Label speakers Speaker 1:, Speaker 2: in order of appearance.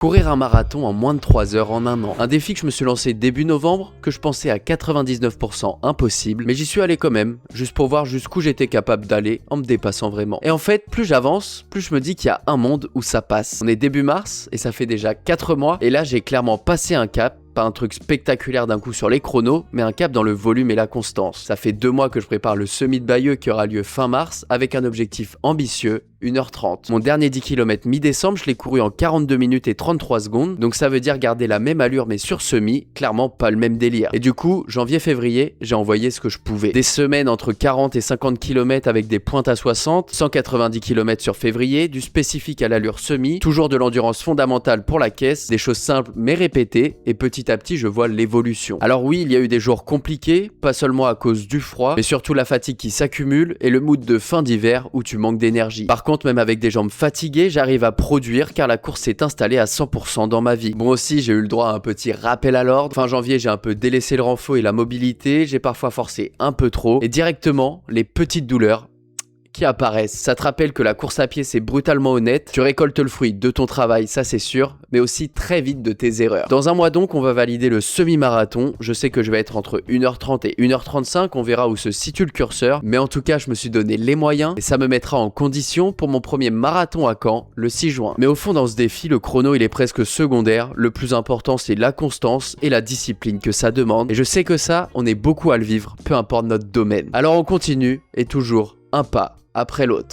Speaker 1: Courir un marathon en moins de 3 heures en un an. Un défi que je me suis lancé début novembre, que je pensais à 99% impossible, mais j'y suis allé quand même, juste pour voir jusqu'où j'étais capable d'aller en me dépassant vraiment. Et en fait, plus j'avance, plus je me dis qu'il y a un monde où ça passe. On est début mars, et ça fait déjà 4 mois, et là j'ai clairement passé un cap. Pas un truc spectaculaire d'un coup sur les chronos, mais un cap dans le volume et la constance. Ça fait 2 mois que je prépare le semi de Bayeux qui aura lieu fin mars, avec un objectif ambitieux, 1h30. Mon dernier 10 km mi-décembre, je l'ai couru en 42 minutes et 33 secondes, donc ça veut dire garder la même allure mais sur semi, clairement pas le même délire. Et du coup, janvier-février, j'ai envoyé ce que je pouvais. Des semaines entre 40 et 50 km avec des pointes à 60, 190 km sur février, du spécifique à l'allure semi, toujours de l'endurance fondamentale pour la caisse, des choses simples mais répétées, et petit à petit je vois l'évolution. Alors oui, il y a eu des jours compliqués, pas seulement à cause du froid, mais surtout la fatigue qui s'accumule et le mood de fin d'hiver où tu manques d'énergie. Par contre, même avec des jambes fatiguées, j'arrive à produire car la course s'est installée à 100% dans ma vie. Bon aussi, j'ai eu le droit à un petit rappel à l'ordre. Fin janvier, j'ai un peu délaissé le renfort et la mobilité, j'ai parfois forcé un peu trop et directement, les petites douleurs qui apparaissent. Ça te rappelle que la course à pied c'est brutalement honnête, tu récoltes le fruit de ton travail, ça c'est sûr, mais aussi très vite de tes erreurs. Dans un mois donc on va valider le semi-marathon, je sais que je vais être entre 1h30 et 1h35, on verra où se situe le curseur, mais en tout cas je me suis donné les moyens et ça me mettra en condition pour mon premier marathon à Caen le 6 juin. Mais au fond dans ce défi, le chrono il est presque secondaire, le plus important c'est la constance et la discipline que ça demande, et je sais que ça, on est beaucoup à le vivre, peu importe notre domaine. Alors on continue, et toujours un pas après l'autre.